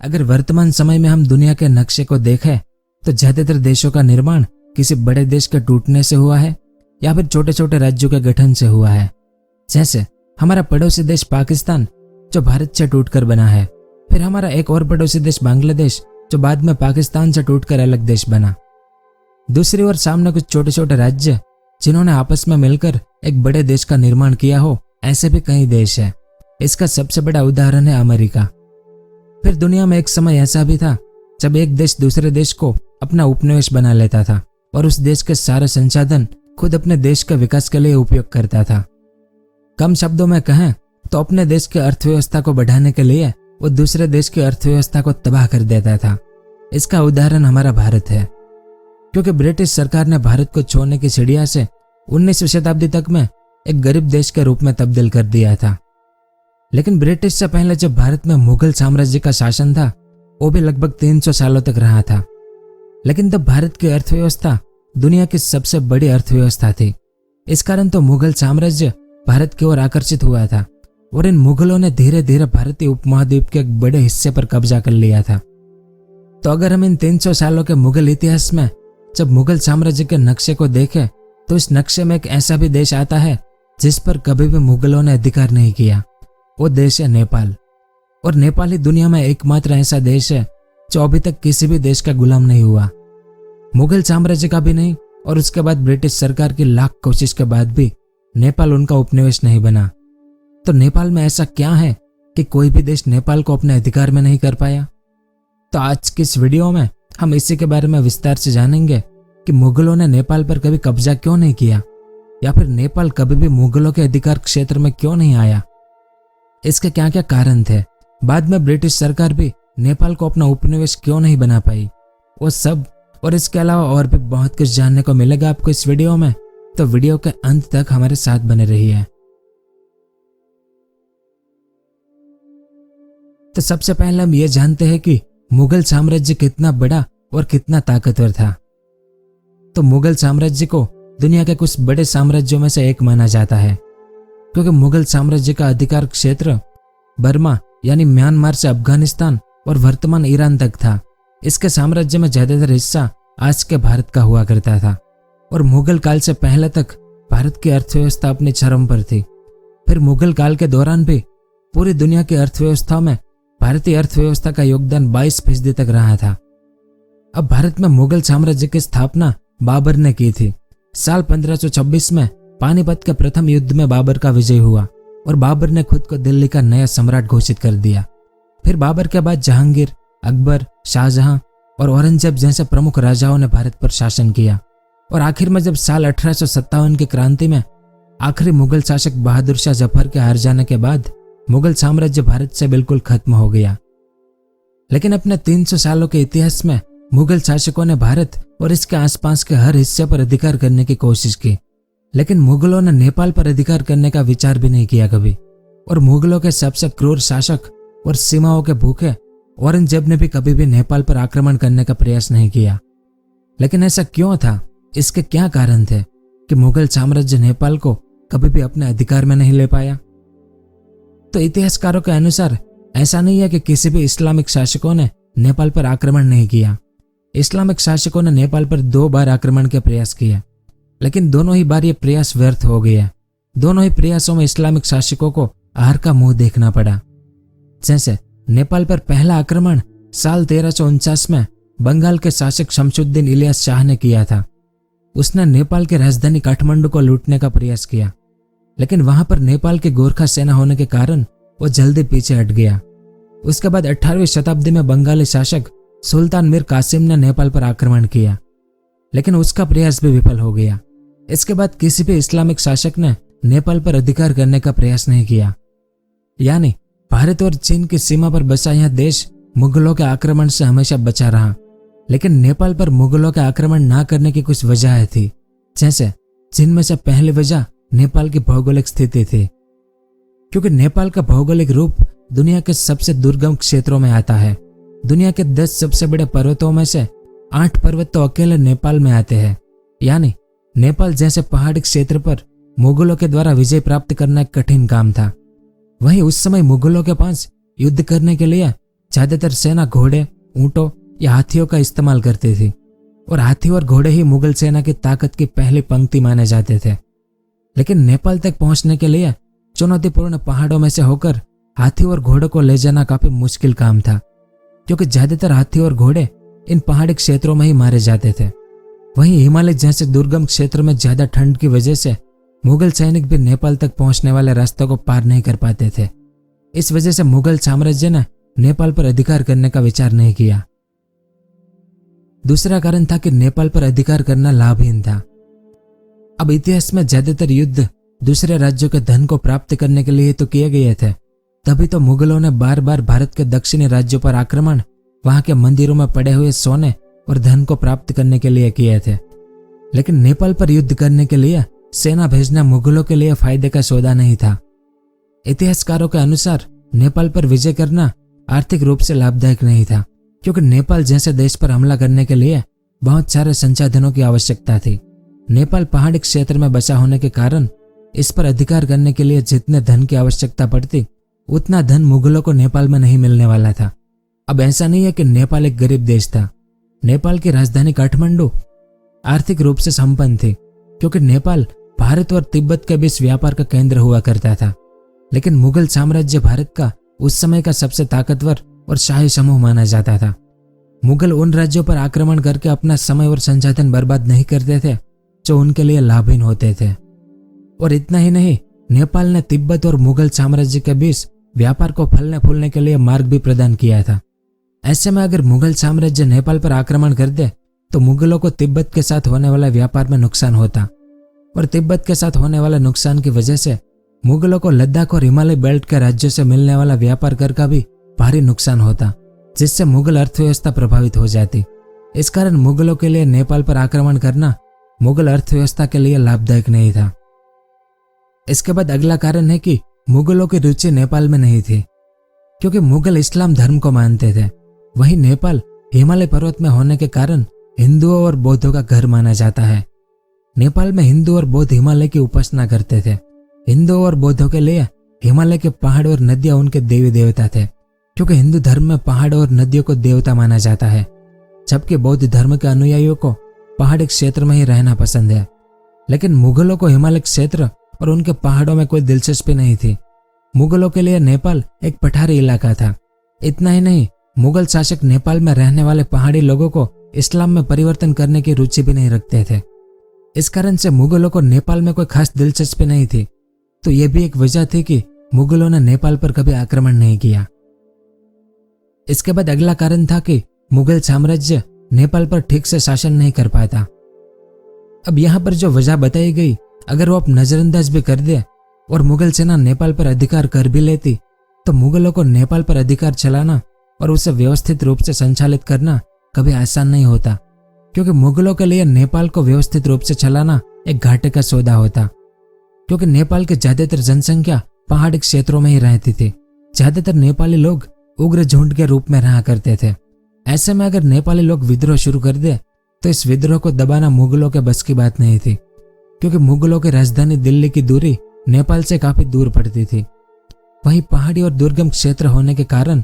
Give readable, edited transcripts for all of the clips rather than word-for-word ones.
अगर वर्तमान समय में हम दुनिया के नक्शे को देखें तो ज्यादातर देशों का निर्माण किसी बड़े देश के टूटने से हुआ है या फिर छोटे छोटे राज्यों के गठन से हुआ है। जैसे हमारा पड़ोसी देश पाकिस्तान जो भारत से टूटकर बना है, फिर हमारा एक और पड़ोसी देश बांग्लादेश जो बाद में पाकिस्तान से टूटकर अलग देश बना। दूसरी ओर सामने कुछ छोटे छोटे राज्य जिन्होंने आपस में मिलकर एक बड़े देश का निर्माण किया हो, ऐसे भी कई देश हैं। इसका सबसे बड़ा उदाहरण है अमेरिका। फिर दुनिया में एक समय ऐसा भी था जब एक देश दूसरे देश को अपना उपनिवेश बना लेता था और उस देश के सारे संसाधन खुद अपने देश के विकास के लिए उपयोग करता था। कम शब्दों में कहें तो अपने देश की अर्थव्यवस्था को बढ़ाने के लिए वो दूसरे देश की अर्थव्यवस्था को तबाह कर देता था। इसका उदाहरण हमारा भारत है, क्योंकि ब्रिटिश सरकार ने भारत को छोड़ने की चिड़िया से 19वीं शताब्दी तक में एक गरीब देश के रूप में तब्दील कर दिया था। लेकिन ब्रिटिश से पहले जब भारत में मुगल साम्राज्य का शासन था, वो भी लगभग 300 सालों तक रहा था। लेकिन तब भारत की अर्थव्यवस्था दुनिया की सबसे बड़ी अर्थव्यवस्था थी। इस कारण तो मुगल साम्राज्य भारत की ओर आकर्षित हुआ था और इन मुगलों ने धीरे धीरे भारतीय उपमहाद्वीप के एक बड़े हिस्से पर कब्जा कर लिया था। तो अगर हम इन 300 सालों के मुगल इतिहास में जब मुगल साम्राज्य के नक्शे को देखें तो इस नक्शे में एक ऐसा भी देश आता है जिस पर कभी भी मुगलों ने अधिकार नहीं किया। वो देश है नेपाल। और नेपाल ही दुनिया में एकमात्र ऐसा देश है जो अभी तक किसी भी देश का गुलाम नहीं हुआ, मुगल साम्राज्य का भी नहीं, और उसके बाद ब्रिटिश सरकार की लाख कोशिश के बाद भी नेपाल उनका उपनिवेश नहीं बना। तो नेपाल में ऐसा क्या है कि कोई भी देश नेपाल को अपने अधिकार में नहीं कर पाया? तो आज की इस वीडियो में हम इसी के बारे में विस्तार से जानेंगे कि मुगलों ने नेपाल पर कभी कब्जा क्यों नहीं किया, या फिर नेपाल कभी भी मुगलों के अधिकार क्षेत्र में क्यों नहीं आया, इसके क्या क्या कारण थे, बाद में ब्रिटिश सरकार भी नेपाल को अपना उपनिवेश क्यों नहीं बना पाई, वो सब और इसके अलावा और भी बहुत कुछ जानने को मिलेगा आपको इस वीडियो में। तो वीडियो के अंत तक हमारे साथ बने रहिए। तो सबसे पहले हम ये जानते हैं कि मुगल साम्राज्य कितना बड़ा और कितना ताकतवर था। तो मुगल साम्राज्य को दुनिया के कुछ बड़े साम्राज्यों में से एक माना जाता है, क्योंकि मुगल साम्राज्य का अधिकार क्षेत्र बर्मा यानी म्यांमार से अफगानिस्तान और वर्तमान ईरान तक था। इसके साम्राज्य में ज्यादातर हिस्सा आज के भारत का हुआ करता था और मुगल काल से पहले तक भारत की अर्थव्यवस्था अपनी चरम पर थी। फिर मुगल काल के दौरान भी पूरी दुनिया की अर्थव्यवस्था में भारतीय अर्थव्यवस्था का योगदान 22% तक रहा था। अब भारत में मुगल साम्राज्य की स्थापना बाबर ने की थी। साल 1526 में पानीपत के प्रथम युद्ध में बाबर का विजय हुआ और बाबर ने खुद को दिल्ली का नया सम्राट घोषित कर दिया। फिर बाबर के बाद जहांगीर, अकबर, शाहजहां और औरंगजेब जैसे प्रमुख राजाओं ने भारत पर शासन किया और आखिर में जब साल 1857 की क्रांति में आखिरी मुगल शासक बहादुर शाह जफर के हार जाने के बाद मुगल साम्राज्य भारत से बिल्कुल खत्म हो गया। लेकिन अपने 300 सालों के इतिहास में मुगल शासकों ने भारत और इसके आसपास के हर हिस्से पर अधिकार करने की कोशिश की, लेकिन मुगलों ने नेपाल पर अधिकार करने का विचार भी नहीं किया कभी। और मुगलों के सबसे क्रूर शासक और सीमाओं के भूखे औरंगजेब ने भी कभी भी नेपाल पर आक्रमण करने का प्रयास नहीं किया। लेकिन ऐसा क्यों था? इसके क्या कारण थे कि मुगल साम्राज्य नेपाल को कभी भी अपने अधिकार में नहीं ले पाया? तो इतिहासकारों के अनुसार ऐसा नहीं है कि किसी भी इस्लामिक शासकों ने नेपाल पर आक्रमण नहीं किया। इस्लामिक शासकों ने नेपाल पर 2 बार आक्रमण के प्रयास किए, लेकिन दोनों ही बार ये प्रयास व्यर्थ हो गया। दोनों ही प्रयासों में इस्लामिक शासकों को हार का मुंह देखना पड़ा। जैसे नेपाल पर पहला आक्रमण साल 1349 में बंगाल के शासक शमशुद्दीन इलियास शाह ने किया था। उसने नेपाल की राजधानी काठमांडू को लूटने का प्रयास किया, लेकिन वहां पर नेपाल की गोरखा सेना होने के कारण वो जल्दी पीछे हट गया। उसके बाद 18वीं शताब्दी में बंगाली शासक सुल्तान मीर कासिम ने नेपाल पर आक्रमण किया, लेकिन उसका प्रयास भी विफल हो गया। इसके बाद किसी भी इस्लामिक शासक ने नेपाल पर अधिकार करने का प्रयास नहीं किया। यानी भारत और चीन की सीमा पर बसा यह देश मुगलों के आक्रमण से हमेशा बचा रहा, लेकिन नेपाल पर मुगलों के आक्रमण ना करने की कुछ वजह थी। जैसे जिनमें से पहली वजह नेपाल की भौगोलिक स्थिति थी, क्योंकि नेपाल का भौगोलिक रूप दुनिया के सबसे दुर्गम क्षेत्रों में आता है। दुनिया के 10 सबसे बड़े पर्वतों में से 8 पर्वत तो अकेले नेपाल में आते हैं। यानी नेपाल जैसे पहाड़ी क्षेत्र पर मुगलों के द्वारा विजय प्राप्त करना एक कठिन काम था। वहीं उस समय मुगलों के पास युद्ध करने के लिए ज्यादातर सेना घोड़े, ऊंटों या हाथियों का इस्तेमाल करती थी और हाथी और घोड़े ही मुगल सेना की ताकत की पहली पंक्ति माने जाते थे। लेकिन नेपाल तक पहुंचने के लिए चुनौतीपूर्ण पहाड़ों में से होकर हाथी और घोड़ों को ले जाना काफी मुश्किल काम था, क्योंकि ज्यादातर हाथी और घोड़े इन पहाड़ी क्षेत्रों में ही मारे जाते थे। वहीं हिमालय जैसे दुर्गम क्षेत्र में ज्यादा ठंड की वजह से मुगल सैनिक भी नेपाल तक पहुंचने वाले रास्तों को पार नहीं कर पाते थे। इस वजह से मुगल साम्राज्य ने नेपाल पर अधिकार करने का विचार नहीं किया। दूसरा कारण था कि नेपाल पर अधिकार करना लाभहीन था। अब इतिहास में ज्यादातर युद्ध दूसरे राज्यों के धन को प्राप्त करने के लिए तो किए गए थे, तभी तो मुगलों ने बार बार भारत के दक्षिणी राज्यों पर आक्रमण वहां के मंदिरों में पड़े हुए सोने और धन को प्राप्त करने के लिए किए थे। लेकिन नेपाल पर युद्ध करने के लिए सेना भेजना मुगलों के लिए फायदे का सौदा नहीं था। इतिहासकारों के अनुसार नेपाल पर विजय करना आर्थिक रूप से लाभदायक नहीं था, क्योंकि नेपाल जैसे देश पर हमला करने के लिए बहुत सारे संसाधनों की आवश्यकता थी। नेपाल पहाड़ी क्षेत्र में बसा होने के कारण इस पर अधिकार करने के लिए जितने धन की आवश्यकता पड़ती उतना धन मुगलों को नेपाल में नहीं मिलने वाला था। अब ऐसा नहीं है कि नेपाल एक गरीब देश था। नेपाल की राजधानी काठमांडू आर्थिक रूप से संपन्न थी, क्योंकि नेपाल भारत और तिब्बत के बीच व्यापार का केंद्र हुआ करता था। लेकिन मुगल साम्राज्य भारत का उस समय का सबसे ताकतवर और शाही समूह माना जाता था। मुगल उन राज्यों पर आक्रमण करके अपना समय और संसाधन बर्बाद नहीं करते थे जो उनके लिए लाभहीन होते थे। और इतना ही नहीं, नेपाल ने तिब्बत और मुगल साम्राज्य के बीच व्यापार को फलने फूलने के लिए मार्ग भी प्रदान किया था। ऐसे में अगर मुगल साम्राज्य नेपाल पर आक्रमण कर दे तो मुगलों को तिब्बत के साथ होने वाला व्यापार में नुकसान होता, और तिब्बत के साथ होने वाले नुकसान की वजह से मुगलों को लद्दाख और हिमालय बेल्ट के राज्यों से मिलने वाला व्यापार कर का भी भारी नुकसान होता, जिससे मुगल अर्थव्यवस्था प्रभावित हो जाती। इस कारण मुगलों के लिए नेपाल पर आक्रमण करना मुगल अर्थव्यवस्था के लिए लाभदायक नहीं था। इसके बाद अगला कारण है कि मुगलों की रुचि नेपाल में नहीं थी, क्योंकि मुगल इस्लाम धर्म को मानते थे। वहीं नेपाल हिमालय पर्वत में होने के कारण हिंदुओं और बौद्धों का घर माना जाता है। नेपाल में हिंदू और बौद्ध हिमालय की उपासना करते थे। हिंदुओं और बौद्धों के लिए हिमालय के पहाड़ और नदियां उनके देवी देवता थे, क्योंकि हिंदू धर्म में पहाड़ और नदियों को देवता माना जाता है, जबकि बौद्ध धर्म के अनुयायियों को पहाड़ी क्षेत्र में ही रहना पसंद है। लेकिन मुगलों को हिमालय क्षेत्र और उनके पहाड़ों में कोई दिलचस्पी नहीं थी। मुगलों के लिए नेपाल एक पठारी इलाका था। इतना ही नहीं, मुगल शासक नेपाल में रहने वाले पहाड़ी लोगों को इस्लाम में परिवर्तन करने की रुचि भी नहीं रखते थे। इस कारण से मुगलों को नेपाल में कोई खास दिलचस्पी नहीं थी। तो यह भी एक वजह थी कि मुगलों ने नेपाल पर कभी आक्रमण नहीं किया। इसके बाद अगला कारण था कि मुगल साम्राज्य नेपाल पर ठीक से शासन नहीं कर पाता। अब यहाँ पर जो वजह बताई गई, अगर वो आप नजरअंदाज भी कर दे और मुगल सेना नेपाल पर अधिकार कर भी लेती, तो मुगलों को नेपाल पर अधिकार चलाना और उसे व्यवस्थित रूप से संचालित करना कभी आसान नहीं होता, क्योंकि मुगलों के लिए नेपाल को व्यवस्थित रूप से चलाना एक घाटे का सौदा होता, क्योंकि नेपाल की ज्यादातर जनसंख्या पहाड़ी क्षेत्रों में ही रहती थी। ज्यादातर नेपाली लोग उग्र झुंड के रूप में रहा करते थे। ऐसे में अगर नेपाली लोग विद्रोह शुरू कर दे तो इस विद्रोह को दबाना मुगलों के बस की बात नहीं थी, क्योंकि मुगलों की राजधानी दिल्ली की दूरी नेपाल से काफी दूर पड़ती थी। वहीं पहाड़ी और दुर्गम क्षेत्र होने के कारण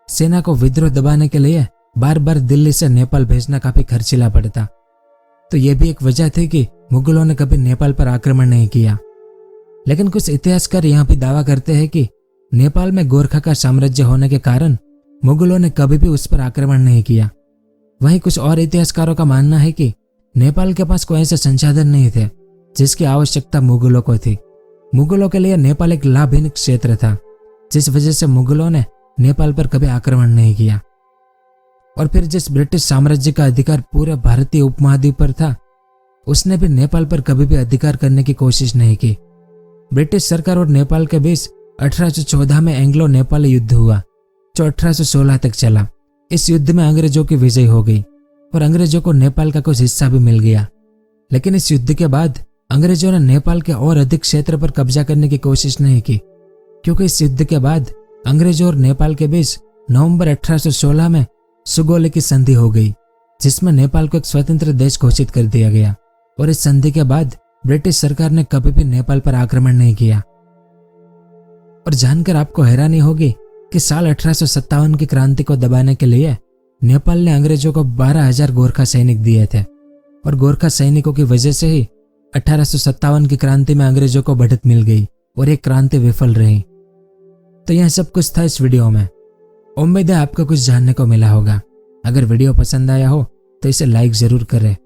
सेना को विद्रोह दबाने के लिए बार बार दिल्ली से नेपाल भेजना काफी खर्चीला पड़ता। तो यह भी एक वजह थी कि मुगलों ने कभी नेपाल पर आक्रमण नहीं किया। लेकिन कुछ इतिहासकार यहाँ भी दावा करते हैं कि नेपाल में गोरखा का साम्राज्य होने के कारण मुगलों ने कभी भी उस पर आक्रमण नहीं किया। वहीं कुछ और इतिहासकारों का मानना है कि नेपाल के पास कोई ऐसे संसाधन नहीं थे जिसकी आवश्यकता मुगलों को थी। मुगलों के लिए नेपाल एक लाभहीन क्षेत्र था, जिस वजह से मुगलों ने नेपाल पर कभी आक्रमण नहीं किया। और फिर जिस ब्रिटिश साम्राज्य का अधिकार पूरे भारतीय उपमहाद्वीप पर था, उसने भी नेपाल पर कभी भी अधिकार करने की कोशिश नहीं की। ब्रिटिश सरकार और नेपाल के बीच 1814 में एंग्लो नेपाली युद्ध हुआ, जो 1816 तक चला। इस युद्ध में अंग्रेजों की विजय हो गई और अंग्रेजों को नेपाल का कुछ हिस्सा भी मिल गया। लेकिन इस युद्ध के बाद अंग्रेजों ने नेपाल के और अधिक क्षेत्र पर कब्जा करने की कोशिश नहीं की, क्योंकि इस युद्ध के बाद अंग्रेजों और नेपाल के बीच नवंबर 1816 में सुगौली की संधि हो गई, जिसमें नेपाल को एक स्वतंत्र देश घोषित कर दिया गया। और इस संधि के बाद ब्रिटिश सरकार ने कभी भी नेपाल पर आक्रमण नहीं किया। और जानकर आपको हैरानी होगी कि साल 1857 की क्रांति को दबाने के लिए नेपाल ने अंग्रेजों को 12,000 गोरखा सैनिक दिए थे और गोरखा सैनिकों की वजह से ही 1857 की क्रांति में अंग्रेजों को बढ़त मिल गई और ये क्रांति विफल रही। तो यह सब कुछ था इस वीडियो में। उम्मीद है आपको कुछ जानने को मिला होगा। अगर वीडियो पसंद आया हो तो इसे लाइक जरूर करें।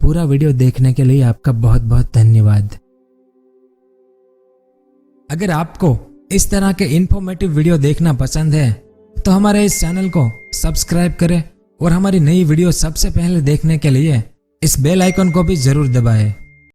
पूरा वीडियो देखने के लिए आपका बहुत बहुत धन्यवाद। अगर आपको इस तरह के इंफॉर्मेटिव वीडियो देखना पसंद है तो हमारे इस चैनल को सब्सक्राइब करें और हमारी नई वीडियो सबसे पहले देखने के लिए इस बेल आइकन को भी जरूर दबाएं।